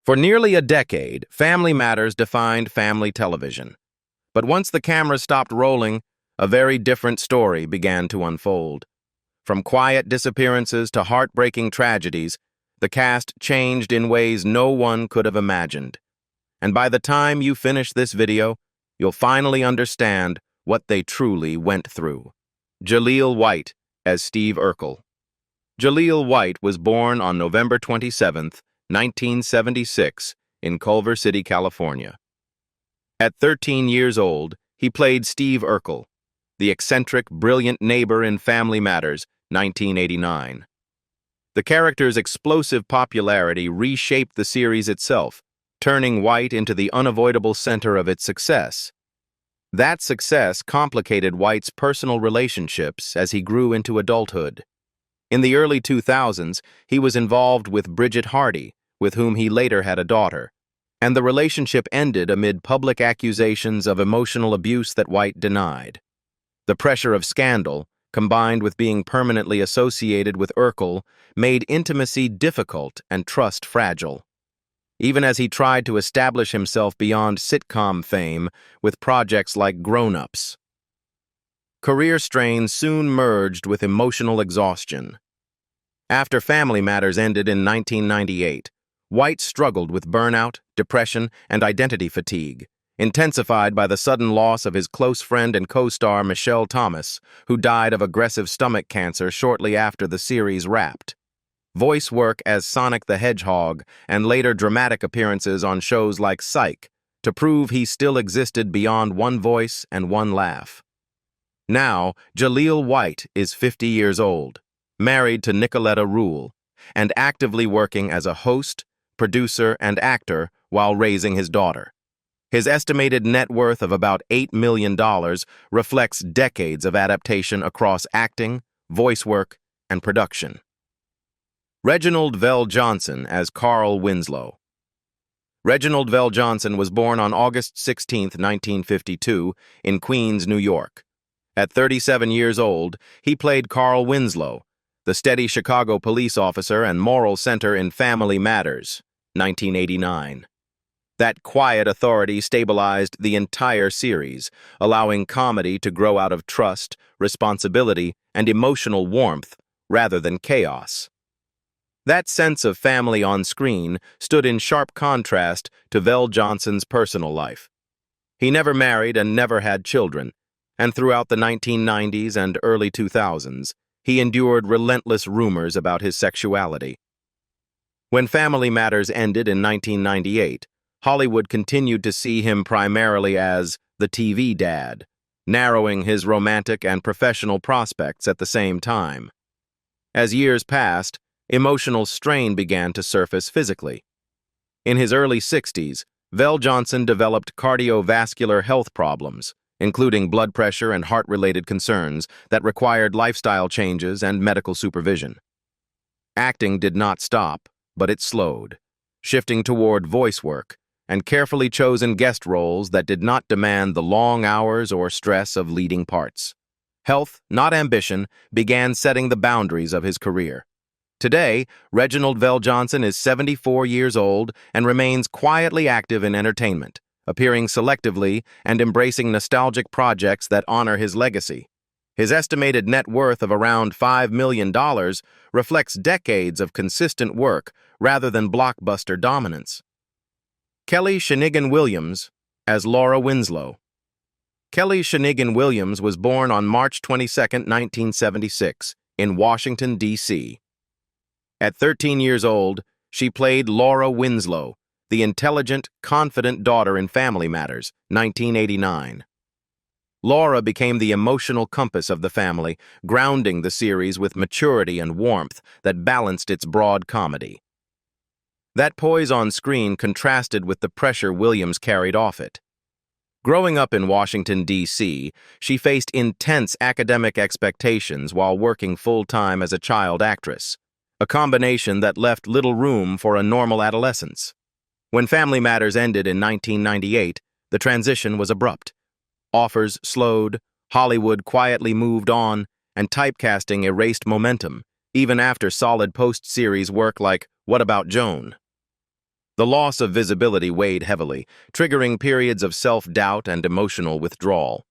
For nearly a decade, Family Matters defined family television. But once the camera stopped rolling, a very different story began to unfold. From quiet disappearances to heartbreaking tragedies, the cast changed in ways no one could have imagined. And by the time you finish this video, you'll finally understand what they truly went through. Jaleel White as Steve Urkel. Jaleel White was born on November 27, 1976, in Culver City, California. At 13 years old, he played Steve Urkel, the eccentric, brilliant neighbor in Family Matters, 1989. The character's explosive popularity reshaped the series itself, turning White into the unavoidable center of its success. That success complicated White's personal relationships as he grew into adulthood. In the early 2000s, he was involved with Bridget Hardy, with whom he later had a daughter, and the relationship ended amid public accusations of emotional abuse that White denied. The pressure of scandal, combined with being permanently associated with Urkel, made intimacy difficult and trust fragile. Even as he tried to establish himself beyond sitcom fame with projects like Grown Ups. Career strain soon merged with emotional exhaustion. After Family Matters ended in 1998, White struggled with burnout, depression, and identity fatigue, intensified by the sudden loss of his close friend and co-star Michelle Thomas, who died of aggressive stomach cancer shortly after the series wrapped. Voice work as Sonic the Hedgehog and later dramatic appearances on shows like Psych to prove he still existed beyond one voice and one laugh. Now, Jaleel White is 50 years old, married to Nicoletta Rule, and actively working as a host, producer, and actor while raising his daughter. His estimated net worth of about $8 million reflects decades of adaptation across acting, voice work, and production. Reginald VelJohnson as Carl Winslow. Reginald VelJohnson was born on August 16, 1952, in Queens, New York. At 37 years old, he played Carl Winslow, the steady Chicago police officer and moral center in Family Matters, 1989. That quiet authority stabilized the entire series, allowing comedy to grow out of trust, responsibility, and emotional warmth rather than chaos. That sense of family on screen stood in sharp contrast to VelJohnson's personal life. He never married and never had children, and throughout the 1990s and early 2000s, he endured relentless rumors about his sexuality. When Family Matters ended in 1998, Hollywood continued to see him primarily as the TV dad, narrowing his romantic and professional prospects at the same time. As years passed, emotional strain began to surface physically. In his early 60s, VelJohnson developed cardiovascular health problems, including blood pressure and heart-related concerns that required lifestyle changes and medical supervision. Acting did not stop, but it slowed, shifting toward voice work and carefully chosen guest roles that did not demand the long hours or stress of leading parts. Health, not ambition, began setting the boundaries of his career. Today, Reginald VelJohnson is 74 years old and remains quietly active in entertainment, appearing selectively and embracing nostalgic projects that honor his legacy. His estimated net worth of around $5 million reflects decades of consistent work rather than blockbuster dominance. Kellie Shanygne Williams as Laura Winslow. Kellie Shanygne Williams was born on March 22, 1976, in Washington, D.C. At 13 years old, she played Laura Winslow, the intelligent, confident daughter in Family Matters, 1989. Laura became the emotional compass of the family, grounding the series with maturity and warmth that balanced its broad comedy. That poise on screen contrasted with the pressure Williams carried off it. Growing up in Washington, D.C., she faced intense academic expectations while working full-time as a child actress, a combination that left little room for a normal adolescence. When Family Matters ended in 1998, the transition was abrupt. Offers slowed, Hollywood quietly moved on, and typecasting erased momentum, even after solid post-series work like What About Joan? The loss of visibility weighed heavily, triggering periods of self-doubt and emotional withdrawal.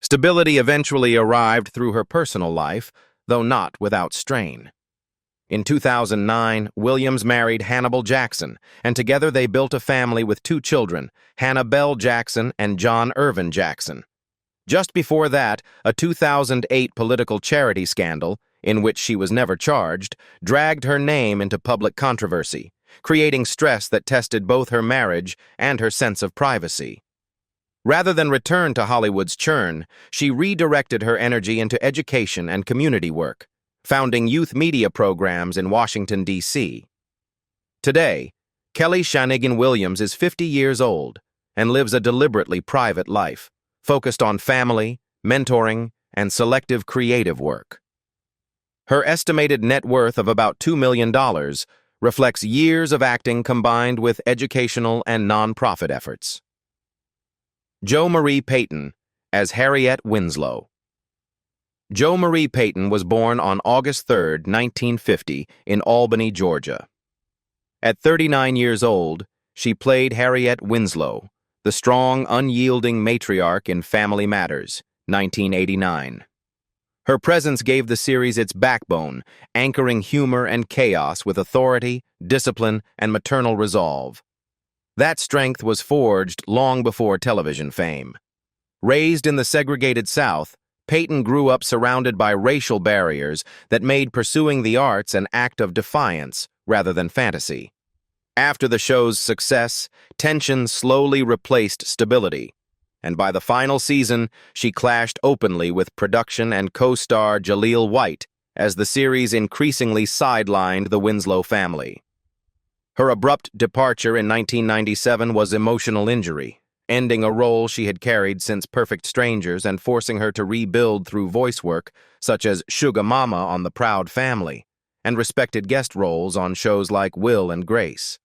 Stability eventually arrived through her personal life, though not without strain. In 2009, Williams married Hannibal Jackson, and together they built a family with 2 children, Hannah Belle Jackson and John Irvin Jackson. Just before that, a 2008 political charity scandal, in which she was never charged, dragged her name into public controversy, creating stress that tested both her marriage and her sense of privacy. Rather than return to Hollywood's churn, she redirected her energy into education and community work, founding youth media programs in Washington, D.C. Today, Kellie Shanygne Williams is 50 years old and lives a deliberately private life, focused on family, mentoring, and selective creative work. Her estimated net worth of about $2 million reflects years of acting combined with educational and nonprofit efforts. Jo Marie Payton as Harriet Winslow. Jo Marie Payton was born on August 3, 1950, in Albany, Georgia. At 39 years old, she played Harriet Winslow, the strong, unyielding matriarch in Family Matters, 1989. Her presence gave the series its backbone, anchoring humor and chaos with authority, discipline, and maternal resolve. That strength was forged long before television fame. Raised in the segregated South, Payton grew up surrounded by racial barriers that made pursuing the arts an act of defiance rather than fantasy. After the show's success, tension slowly replaced stability, and by the final season, she clashed openly with production and co-star Jaleel White as the series increasingly sidelined the Winslow family. Her abrupt departure in 1997 was emotional injury, ending a role she had carried since Perfect Strangers and forcing her to rebuild through voice work such as Sugar Mama on The Proud Family and respected guest roles on shows like Will and Grace.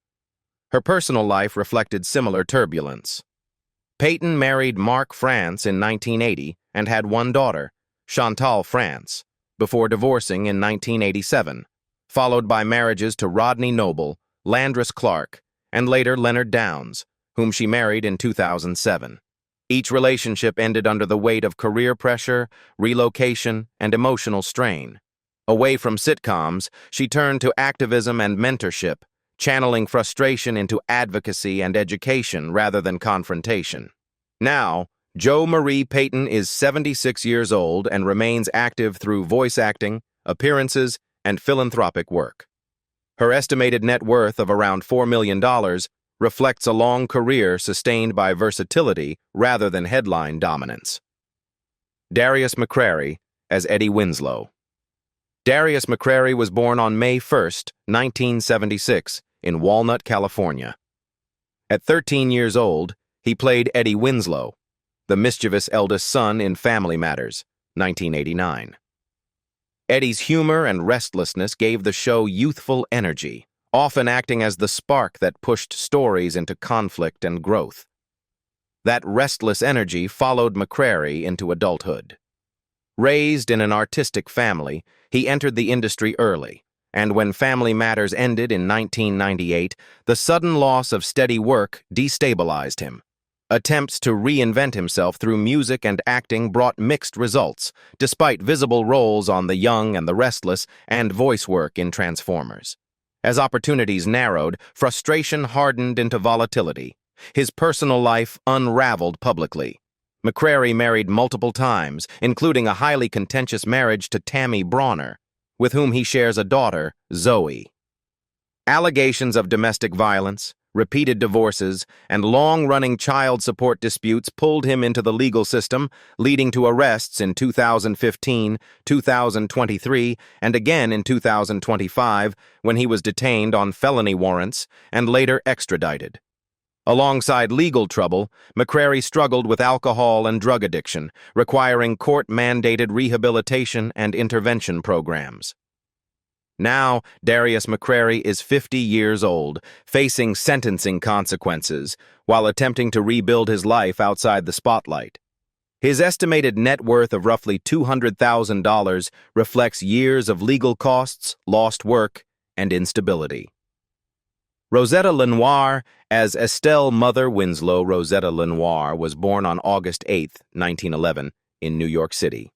Her personal life reflected similar turbulence. Payton married Mark France in 1980 and had 1 daughter, Chantal France, before divorcing in 1987, followed by marriages to Rodney Noble, Landris Clark, and later Leonard Downs, whom she married in 2007. Each relationship ended under the weight of career pressure, relocation, and emotional strain. Away from sitcoms, she turned to activism and mentorship, channeling frustration into advocacy and education rather than confrontation. Now, Jo Marie Payton is 76 years old and remains active through voice acting, appearances, and philanthropic work. Her estimated net worth of around $4 million reflects a long career sustained by versatility rather than headline dominance. Darius McCrary as Eddie Winslow. Darius McCrary was born on May 1, 1976, in Walnut, California. At 13 years old, he played Eddie Winslow, the mischievous eldest son in Family Matters, 1989. Eddie's humor and restlessness gave the show youthful energy, often acting as the spark that pushed stories into conflict and growth. That restless energy followed McCrary into adulthood. Raised in an artistic family, he entered the industry early, and when Family Matters ended in 1998, the sudden loss of steady work destabilized him. Attempts to reinvent himself through music and acting brought mixed results, despite visible roles on The Young and the Restless and voice work in Transformers. As opportunities narrowed, frustration hardened into volatility. His personal life unraveled publicly. McCrary married multiple times, including a highly contentious marriage to Tammy Bronner, with whom he shares a daughter, Zoe. Allegations of domestic violence, repeated divorces, and long-running child support disputes pulled him into the legal system, leading to arrests in 2015, 2023, and again in 2025, when he was detained on felony warrants and later extradited. Alongside legal trouble, McCrary struggled with alcohol and drug addiction, requiring court-mandated rehabilitation and intervention programs. Now, Darius McCrary is 50 years old, facing sentencing consequences, while attempting to rebuild his life outside the spotlight. His estimated net worth of roughly $200,000 reflects years of legal costs, lost work, and instability. Rosetta LeNoire, as Estelle Mother Winslow Rosetta LeNoire, was born on August 8, 1911, in New York City.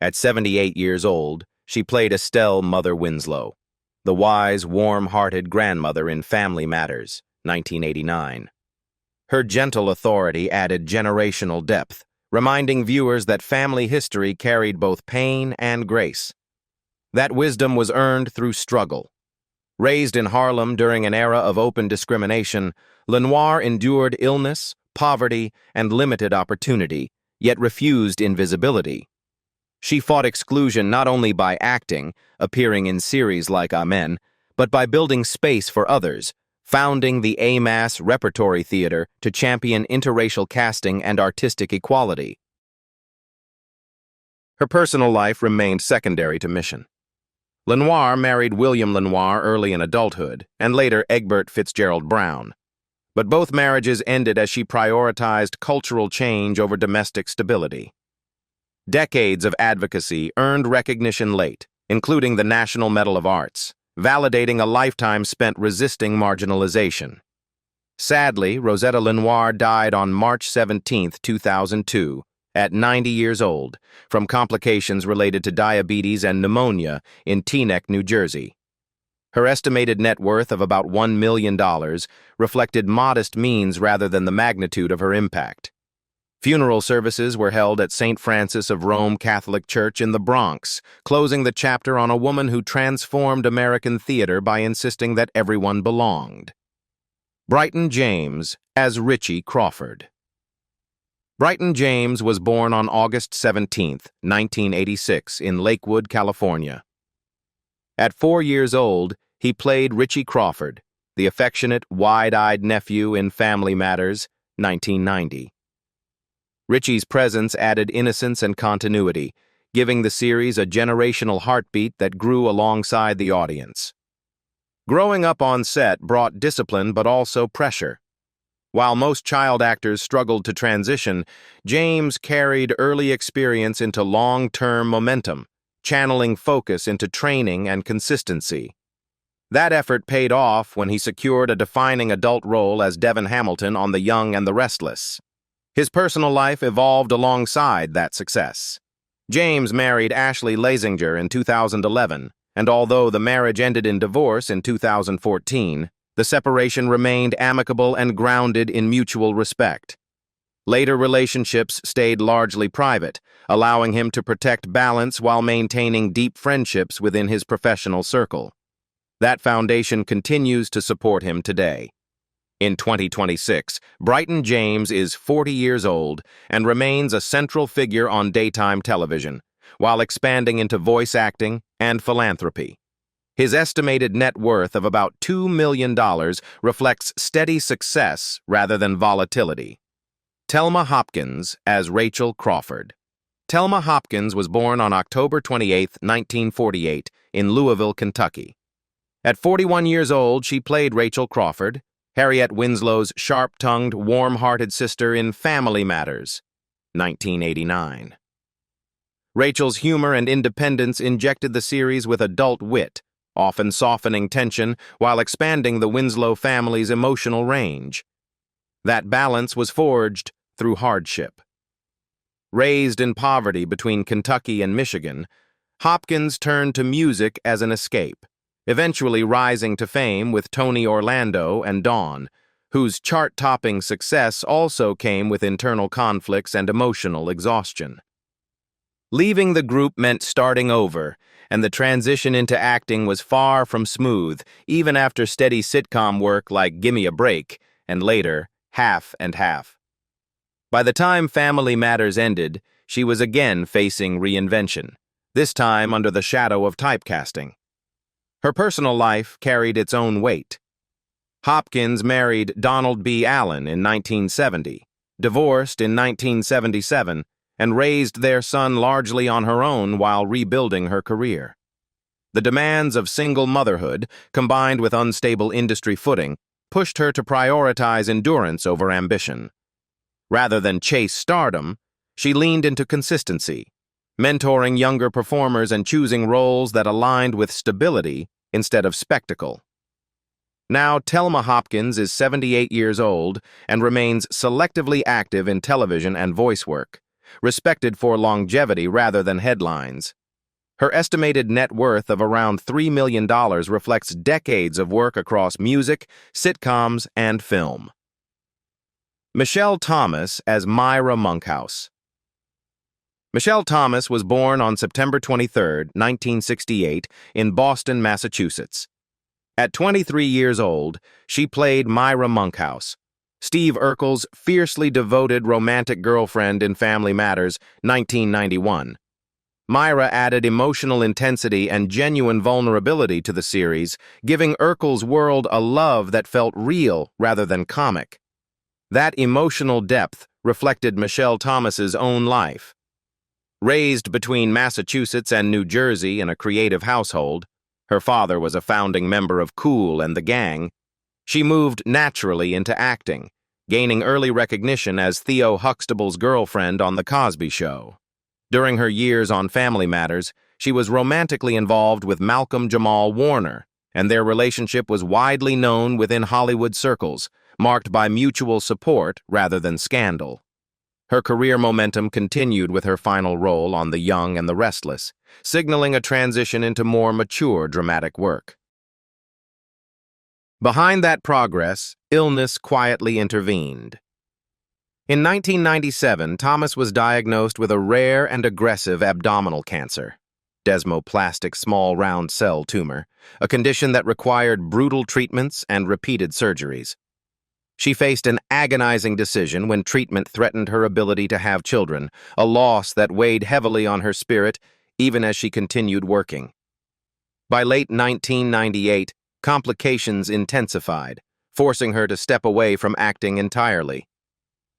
At 78 years old, she played Estelle Mother Winslow, the wise, warm-hearted grandmother in Family Matters, 1989. Her gentle authority added generational depth, reminding viewers that family history carried both pain and grace. That wisdom was earned through struggle. Raised in Harlem during an era of open discrimination, LeNoire endured illness, poverty, and limited opportunity, yet refused invisibility. She fought exclusion not only by acting, appearing in series like Amen, but by building space for others, founding the AMAS Repertory Theater to champion interracial casting and artistic equality. Her personal life remained secondary to mission. LeNoire married William LeNoire early in adulthood, and later Egbert Fitzgerald Brown. But both marriages ended as she prioritized cultural change over domestic stability. Decades of advocacy earned recognition late, including the National Medal of Arts, validating a lifetime spent resisting marginalization. Sadly, Rosetta LeNoire died on March 17, 2002, at 90 years old, from complications related to diabetes and pneumonia in Teaneck, New Jersey. Her estimated net worth of about $1 million reflected modest means rather than the magnitude of her impact. Funeral services were held at St. Francis of Rome Catholic Church in the Bronx, closing the chapter on a woman who transformed American theater by insisting that everyone belonged. Bryton James as Richie Crawford. Bryton James was born on August 17, 1986, in Lakewood, California. At 4 years old, he played Richie Crawford, the affectionate, wide-eyed nephew in Family Matters, 1990. Richie's presence added innocence and continuity, giving the series a generational heartbeat that grew alongside the audience. Growing up on set brought discipline but also pressure. While most child actors struggled to transition, James carried early experience into long-term momentum, channeling focus into training and consistency. That effort paid off when he secured a defining adult role as Devin Hamilton on The Young and the Restless. His personal life evolved alongside that success. James married Ashley Lazinger in 2011, and although the marriage ended in divorce in 2014, the separation remained amicable and grounded in mutual respect. Later relationships stayed largely private, allowing him to protect balance while maintaining deep friendships within his professional circle. That foundation continues to support him today. In 2026, Bryton James is 40 years old and remains a central figure on daytime television, while expanding into voice acting and philanthropy. His estimated net worth of about $2 million reflects steady success rather than volatility. Telma Hopkins as Rachel Crawford. Telma Hopkins was born on October 28, 1948, in Louisville, Kentucky. At 41 years old, she played Rachel Crawford, Harriet Winslow's sharp-tongued, warm-hearted sister in Family Matters, 1989. Rachel's humor and independence injected the series with adult wit, often softening tension while expanding the Winslow family's emotional range. That balance was forged through hardship. Raised in poverty between Kentucky and Michigan, Hopkins turned to music as an escape, eventually rising to fame with Tony Orlando and Dawn, whose chart-topping success also came with internal conflicts and emotional exhaustion. Leaving the group meant starting over, and the transition into acting was far from smooth, even after steady sitcom work like Gimme a Break, and later, Half and Half. By the time Family Matters ended, she was again facing reinvention, this time under the shadow of typecasting. Her personal life carried its own weight. Hopkins married Donald B. Allen in 1970, divorced in 1977, and raised their son largely on her own while rebuilding her career. The demands of single motherhood, combined with unstable industry footing, pushed her to prioritize endurance over ambition. Rather than chase stardom, she leaned into consistency, mentoring younger performers and choosing roles that aligned with stability instead of spectacle. Now, Telma Hopkins is 78 years old and remains selectively active in television and voice work, respected for longevity rather than headlines. Her estimated net worth of around $3 million reflects decades of work across music, sitcoms, and film. Michelle Thomas as Myra Monkhouse. Michelle Thomas was born on September 23, 1968, in Boston, Massachusetts. At 23 years old, she played Myra Monkhouse, Steve Urkel's fiercely devoted romantic girlfriend in Family Matters, 1991. Myra added emotional intensity and genuine vulnerability to the series, giving Urkel's world a love that felt real rather than comic. That emotional depth reflected Michelle Thomas's own life. Raised between Massachusetts and New Jersey in a creative household, her father was a founding member of Kool and the Gang, she moved naturally into acting, gaining early recognition as Theo Huxtable's girlfriend on The Cosby Show. During her years on Family Matters, she was romantically involved with Malcolm Jamal Warner, and their relationship was widely known within Hollywood circles, marked by mutual support rather than scandal. Her career momentum continued with her final role on The Young and the Restless, signaling a transition into more mature dramatic work. Behind that progress, illness quietly intervened. In 1997, Thomas was diagnosed with a rare and aggressive abdominal cancer, desmoplastic small round cell tumor, a condition that required brutal treatments and repeated surgeries. She faced an agonizing decision when treatment threatened her ability to have children, a loss that weighed heavily on her spirit even as she continued working. By late 1998, complications intensified, forcing her to step away from acting entirely.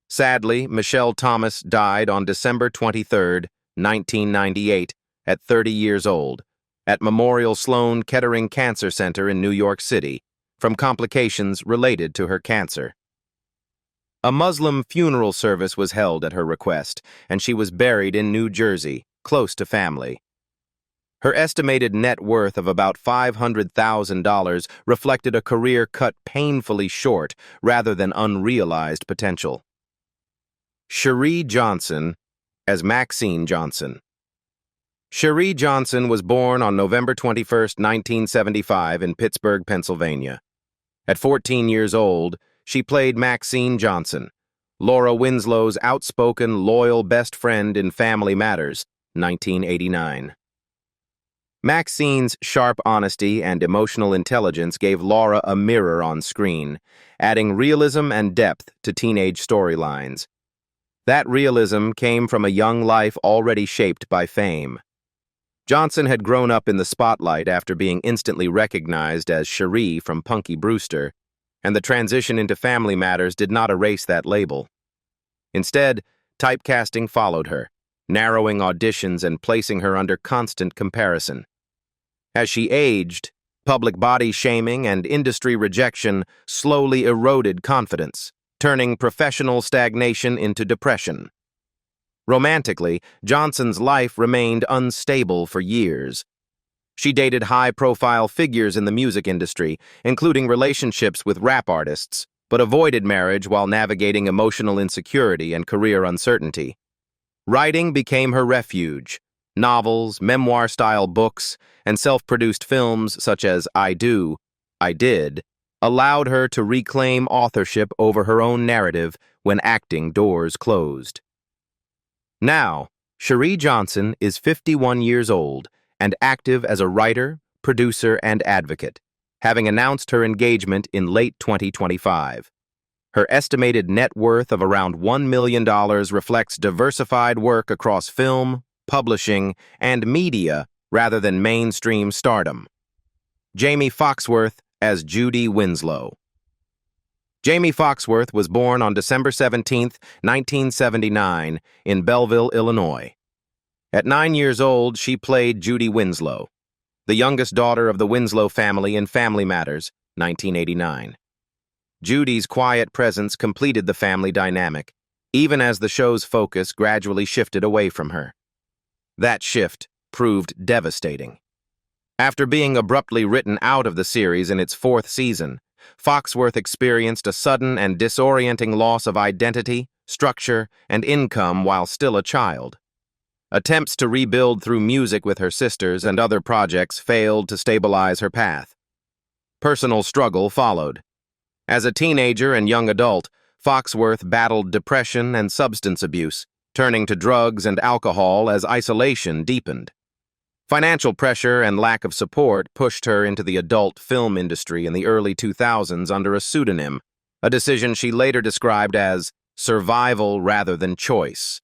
Sadly, Michelle Thomas died on December 23, 1998, at 30 years old, at Memorial Sloan Kettering Cancer Center in New York City, from complications related to her cancer. A Muslim funeral service was held at her request, and she was buried in New Jersey, close to family. Her estimated net worth of about $500,000 reflected a career cut painfully short rather than unrealized potential. Sheree Johnson as Maxine Johnson. Sheree Johnson was born on November 21, 1975 in Pittsburgh, Pennsylvania. At 14 years old, she played Maxine Johnson, Laura Winslow's outspoken, loyal best friend in Family Matters, 1989. Maxine's sharp honesty and emotional intelligence gave Laura a mirror on screen, adding realism and depth to teenage storylines. That realism came from a young life already shaped by fame. Johnson had grown up in the spotlight after being instantly recognized as Sheree from Punky Brewster, and the transition into Family Matters did not erase that label. Instead, typecasting followed her, narrowing auditions and placing her under constant comparison. As she aged, public body shaming and industry rejection slowly eroded confidence, turning professional stagnation into depression. Romantically, Johnson's life remained unstable for years. She dated high-profile figures in the music industry, including relationships with rap artists, but avoided marriage while navigating emotional insecurity and career uncertainty. Writing became her refuge. Novels, memoir-style books, and self-produced films such as I Do, I Did, allowed her to reclaim authorship over her own narrative when acting doors closed. Now, Sheree Johnson is 51 years old and active as a writer, producer, and advocate, having announced her engagement in late 2025. Her estimated net worth of around $1 million reflects diversified work across film, publishing, and media rather than mainstream stardom. Jaimee Foxworth as Judy Winslow. Jaimee Foxworth was born on December 17, 1979, in Belleville, Illinois. At 9 years old, she played Judy Winslow, the youngest daughter of the Winslow family in Family Matters, 1989. Judy's quiet presence completed the family dynamic, even as the show's focus gradually shifted away from her. That shift proved devastating. After being abruptly written out of the series in its 4th season, Foxworth experienced a sudden and disorienting loss of identity, structure, and income while still a child. Attempts to rebuild through music with her sisters and other projects failed to stabilize her path. Personal struggle followed. As a teenager and young adult, Foxworth battled depression and substance abuse, turning to drugs and alcohol as isolation deepened. Financial pressure and lack of support pushed her into the adult film industry in the early 2000s under a pseudonym, a decision she later described as survival rather than choice.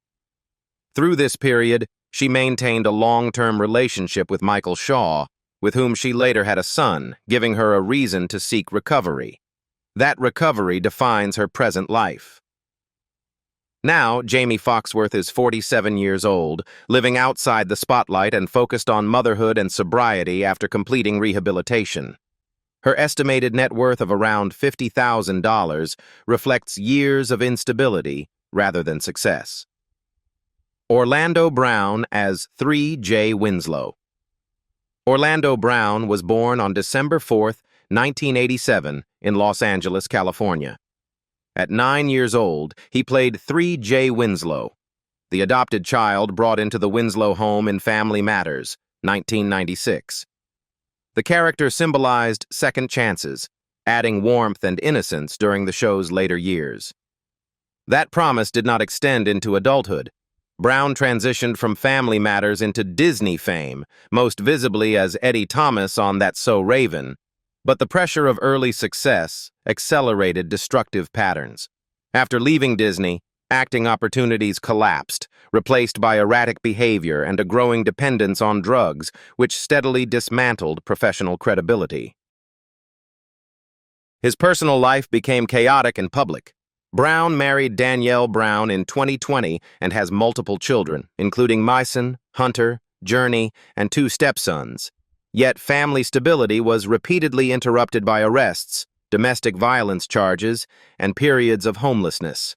Through this period, she maintained a long-term relationship with Michael Shaw, with whom she later had a son, giving her a reason to seek recovery. That recovery defines her present life. Now, Jaimee Foxworth is 47 years old, living outside the spotlight and focused on motherhood and sobriety after completing rehabilitation. Her estimated net worth of around $50,000 reflects years of instability rather than success. Orlando Brown as 3J Winslow. Orlando Brown was born on December 4, 1987, in Los Angeles, California. At 9 years old, he played 3J Winslow, the adopted child brought into the Winslow home in Family Matters, 1996. The character symbolized second chances, adding warmth and innocence during the show's later years. That promise did not extend into adulthood. Brown transitioned from Family Matters into Disney fame, most visibly as Eddie Thomas on That's So Raven, but the pressure of early success accelerated destructive patterns. After leaving Disney, acting opportunities collapsed, replaced by erratic behavior and a growing dependence on drugs, which steadily dismantled professional credibility. His personal life became chaotic in public. Brown married Danielle Brown in 2020 and has multiple children, including Myson, Hunter, Journey, and 2 stepsons. Yet family stability was repeatedly interrupted by arrests, domestic violence charges, and periods of homelessness.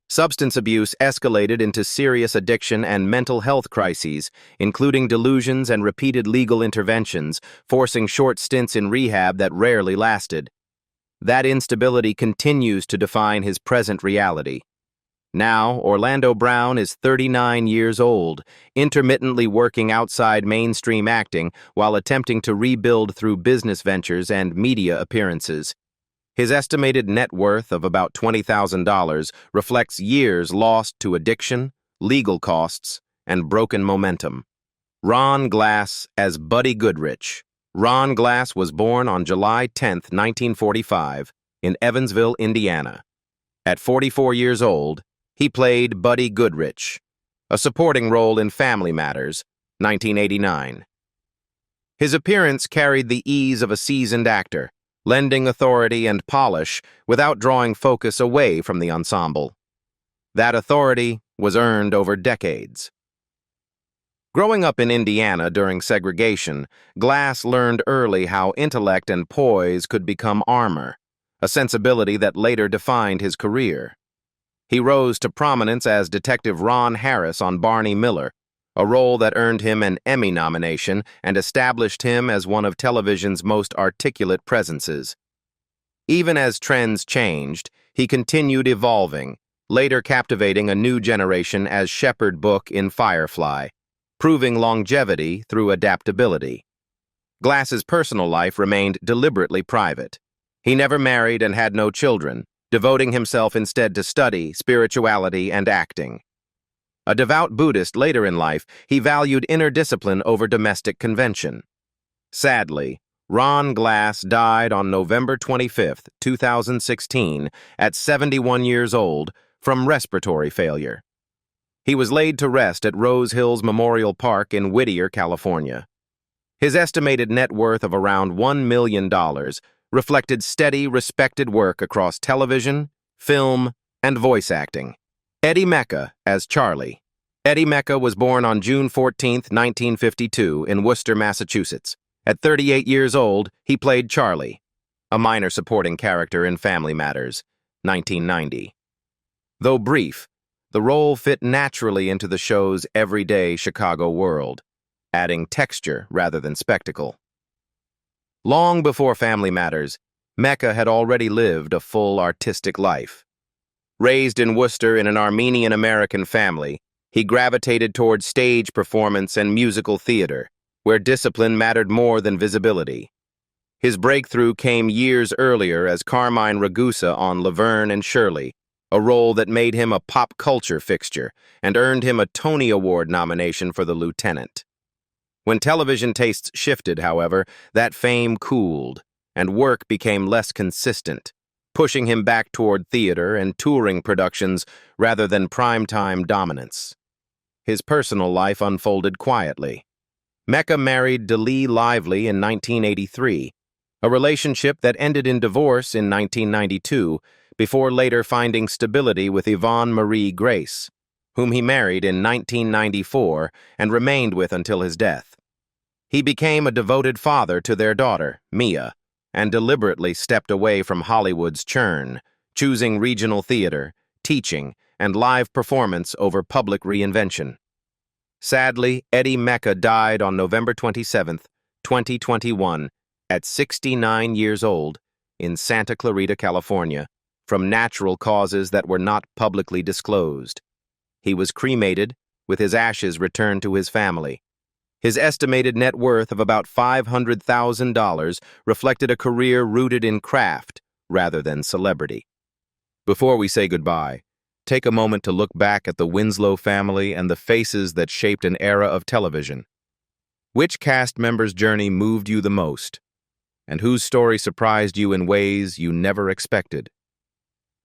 Substance abuse escalated into serious addiction and mental health crises, including delusions and repeated legal interventions, forcing short stints in rehab that rarely lasted. That instability continues to define his present reality. Now, Orlando Brown is 39 years old, intermittently working outside mainstream acting while attempting to rebuild through business ventures and media appearances. His estimated net worth of about $20,000 reflects years lost to addiction, legal costs, and broken momentum. Ron Glass as Buddy Goodrich. Ron Glass was born on July 10, 1945, in Evansville, Indiana. At 44 years old, he played Buddy Goodrich, a supporting role in Family Matters, 1989. His appearance carried the ease of a seasoned actor, lending authority and polish without drawing focus away from the ensemble. That authority was earned over decades. Growing up in Indiana during segregation, Glass learned early how intellect and poise could become armor, a sensibility that later defined his career. He rose to prominence as Detective Ron Harris on Barney Miller, a role that earned him an Emmy nomination and established him as one of television's most articulate presences. Even as trends changed, he continued evolving, later captivating a new generation as Shepherd Book in Firefly, proving longevity through adaptability. Glass's personal life remained deliberately private. He never married and had no children, devoting himself instead to study, spirituality, and acting. A devout Buddhist later in life, he valued inner discipline over domestic convention. Sadly, Ron Glass died on November 25, 2016, at 71 years old from respiratory failure. He was laid to rest at Rose Hills Memorial Park in Whittier, California. His estimated net worth of around $1 million reflected steady, respected work across television, film, and voice acting. Eddie Mekka as Charlie. Eddie Mekka was born on June 14, 1952, in Worcester, Massachusetts. At 38 years old, he played Charlie, a minor supporting character in Family Matters, 1990. Though brief, the role fit naturally into the show's everyday Chicago world, adding texture rather than spectacle. Long before Family Matters, Mekka had already lived a full artistic life. Raised in Worcester in an Armenian-American family, he gravitated toward stage performance and musical theater, where discipline mattered more than visibility. His breakthrough came years earlier as Carmine Ragusa on Laverne and Shirley, a role that made him a pop culture fixture and earned him a Tony Award nomination for The Lieutenant. When television tastes shifted, however, that fame cooled, and work became less consistent, pushing him back toward theater and touring productions rather than primetime dominance. His personal life unfolded quietly. Mekka married Jaleel Lively in 1983, a relationship that ended in divorce in 1992, before later finding stability with Yvonne Marie Grace, whom he married in 1994 and remained with until his death. He became a devoted father to their daughter, Mia, and deliberately stepped away from Hollywood's churn, choosing regional theater, teaching, and live performance over public reinvention. Sadly, Eddie Mekka died on November 27, 2021, at 69 years old, in Santa Clarita, California, from natural causes that were not publicly disclosed. He was cremated, with his ashes returned to his family. His estimated net worth of about $500,000 reflected a career rooted in craft rather than celebrity. Before we say goodbye, take a moment to look back at the Winslow family and the faces that shaped an era of television. Which cast member's journey moved you the most, and whose story surprised you in ways you never expected?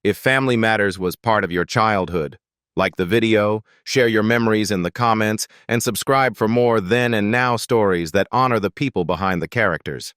If Family Matters was part of your childhood, like the video, share your memories in the comments, and subscribe for more then and now stories that honor the people behind the characters.